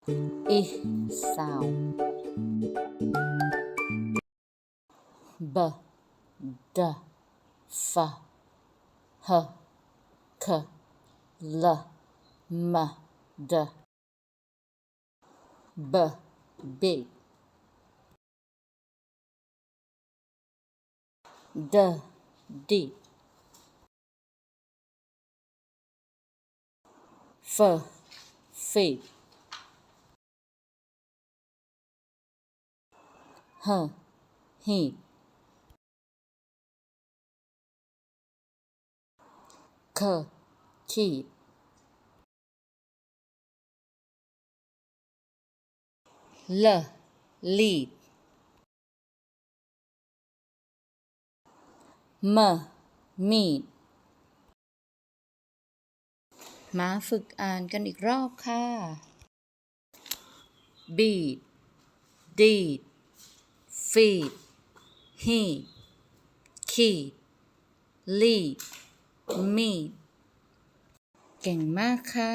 I sound. B, d, f, h, k, l, m, d. B, big. D, deep. F, feet. H, heat. K, keep. L, lead. M, meet. มาฝึกอ่านกันอีกรอบค่ะ beat, deed, feed, heat, keep, lead, meet เก่งมากค่ะ